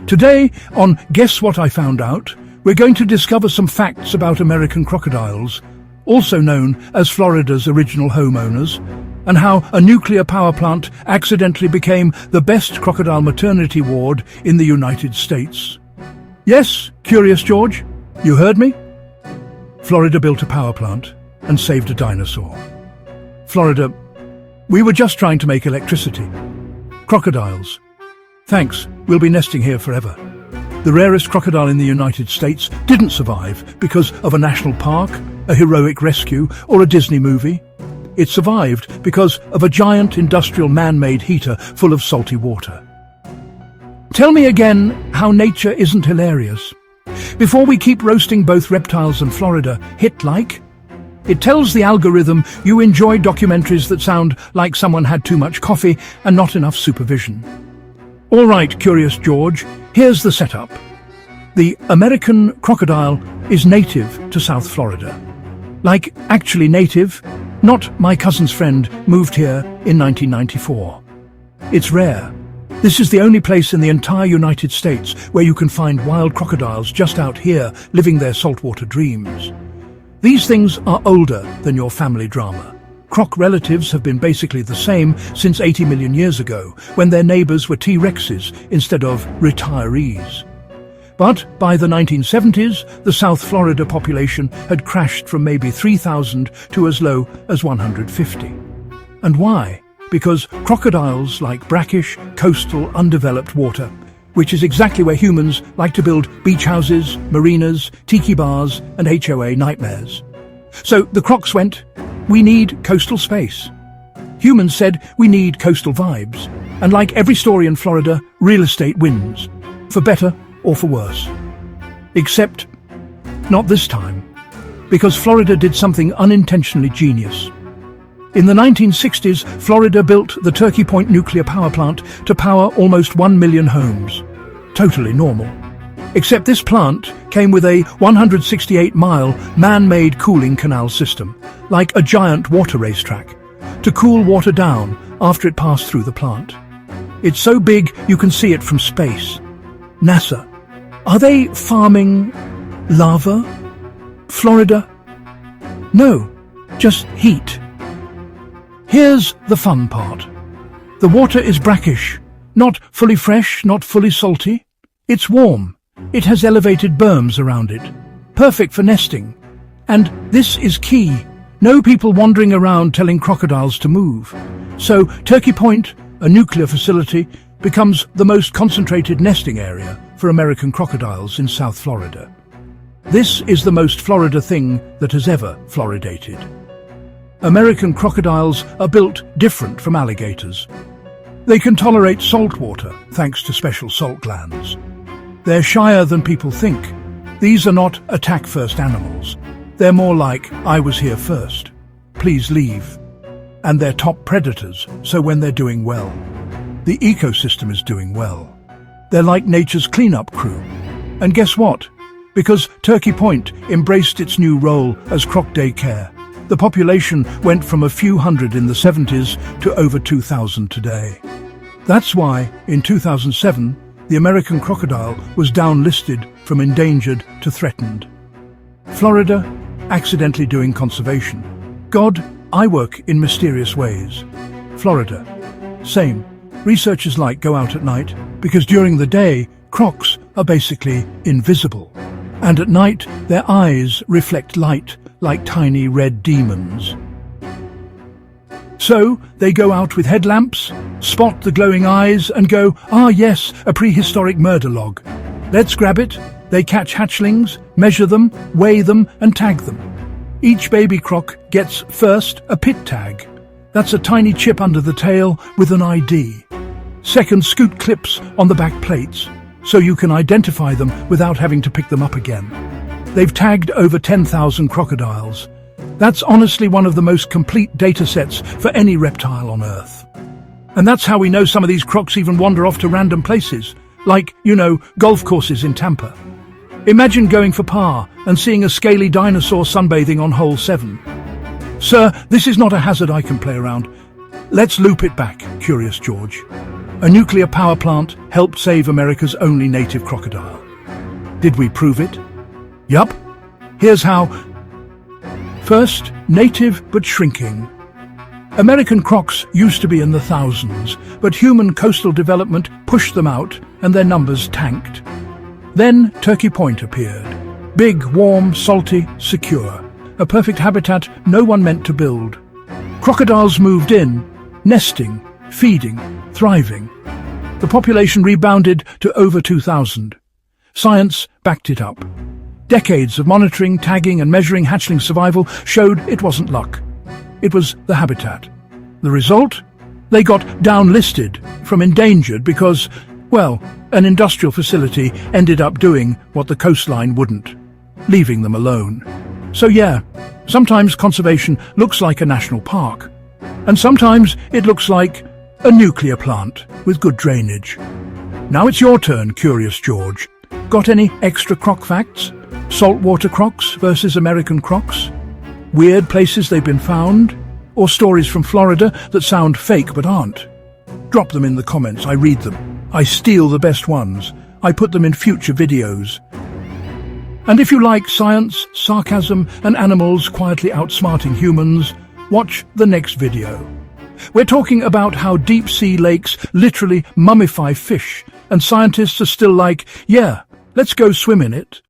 Today, on Guess What I Found Out, we're going to discover some facts about American crocodiles, also known as Florida's original homeowners, and how a nuclear power plant accidentally became the best crocodile maternity ward in the United States. Yes, Curious George, you heard me? Florida built a power plant and saved a dinosaur. Florida, we were just trying to make electricity. Crocodiles. Thanks, we'll be nesting here forever. The rarest crocodile in the United States didn't survive because of a national park, a heroic rescue, or a Disney movie. It survived because of a giant industrial man-made heater full of salty water. Tell me again how nature isn't hilarious. Before we keep roasting both reptiles and Florida, hit like. It tells the algorithm you enjoy documentaries that sound like someone had too much coffee and not enough supervision. All right, Curious George, here's the setup. The American crocodile is native to South Florida. Like, actually native, not my cousin's friend moved here in 1994. It's rare. This is the only place in the entire United States where you can find wild crocodiles just out here living their saltwater dreams. These things are older than your family drama. Croc relatives have been basically the same since 80 million years ago, when their neighbors were T-Rexes instead of retirees. But by the 1970s, the South Florida population had crashed from maybe 3,000 to as low as 150. And why? Because crocodiles like brackish, coastal, undeveloped water, which is exactly where humans like to build beach houses, marinas, tiki bars, and HOA nightmares. So the crocs went, we need coastal space. Humans said, we need coastal vibes. And like every story in Florida, real estate wins, for better or for worse. Except, not this time, because Florida did something unintentionally genius. In the 1960s, Florida built the Turkey Point nuclear power plant to power almost 1 million homes. Totally normal. Except this plant came with a 168-mile man-made cooling canal system, like a giant water racetrack, to cool water down after it passed through the plant. It's so big you can see it from space. NASA. Are they farming lava? Florida? No, just heat. Here's the fun part. The water is brackish, not fully fresh, not fully salty. It's warm. It has elevated berms around it. Perfect for nesting. And this is key. No people wandering around telling crocodiles to move. So Turkey Point, a nuclear facility, becomes the most concentrated nesting area for American crocodiles in South Florida. This is the most Florida thing that has ever floridated. American crocodiles are built different from alligators. They can tolerate salt water thanks to special salt glands. They're shyer than people think. These are not attack-first animals. They're more like, I was here first. Please leave. And they're top predators, so when they're doing well, the ecosystem is doing well. They're like nature's cleanup crew. And guess what? Because Turkey Point embraced its new role as croc daycare, the population went from a few hundred in the 70s to over 2,000 today. That's why, in 2007, the American crocodile was downlisted from endangered to threatened. Florida, accidentally doing conservation. God, I work in mysterious ways. Florida, same. Researchers like go out at night because during the day, crocs are basically invisible. And at night, their eyes reflect light like tiny red demons. So they go out with headlamps, spot the glowing eyes and go, ah yes, a prehistoric murder log. Let's grab it. They catch hatchlings, measure them, weigh them and tag them. Each baby croc gets first a pit tag. That's a tiny chip under the tail with an ID. Second, scoot clips on the back plates, so you can identify them without having to pick them up again. They've tagged over 10,000 crocodiles. That's honestly one of the most complete data sets for any reptile on Earth. And that's how we know some of these crocs even wander off to random places, like, golf courses in Tampa. Imagine going for par and seeing a scaly dinosaur sunbathing on hole 7. Sir, this is not a hazard I can play around. Let's loop it back, Curious George. A nuclear power plant helped save America's only native crocodile. Did we prove it? Yup. Here's how. First, native but shrinking. American crocs used to be in the thousands, but human coastal development pushed them out and their numbers tanked. Then Turkey Point appeared. Big, warm, salty, secure. A perfect habitat no one meant to build. Crocodiles moved in, nesting, feeding, thriving. The population rebounded to over 2,000. Science backed it up. Decades of monitoring, tagging and measuring hatchling survival showed it wasn't luck. It was the habitat. The result? They got downlisted from endangered because, well, an industrial facility ended up doing what the coastline wouldn't, leaving them alone. So yeah, sometimes conservation looks like a national park, and sometimes it looks like a nuclear plant with good drainage. Now it's your turn, Curious George. Got any extra croc facts? Saltwater crocs versus American crocs? Weird places they've been found? Or stories from Florida that sound fake but aren't? Drop them in the comments, I read them. I steal the best ones. I put them in future videos. And if you like science, sarcasm and animals quietly outsmarting humans, watch the next video. We're talking about how deep-sea lakes literally mummify fish, and scientists are still like, yeah, let's go swim in it.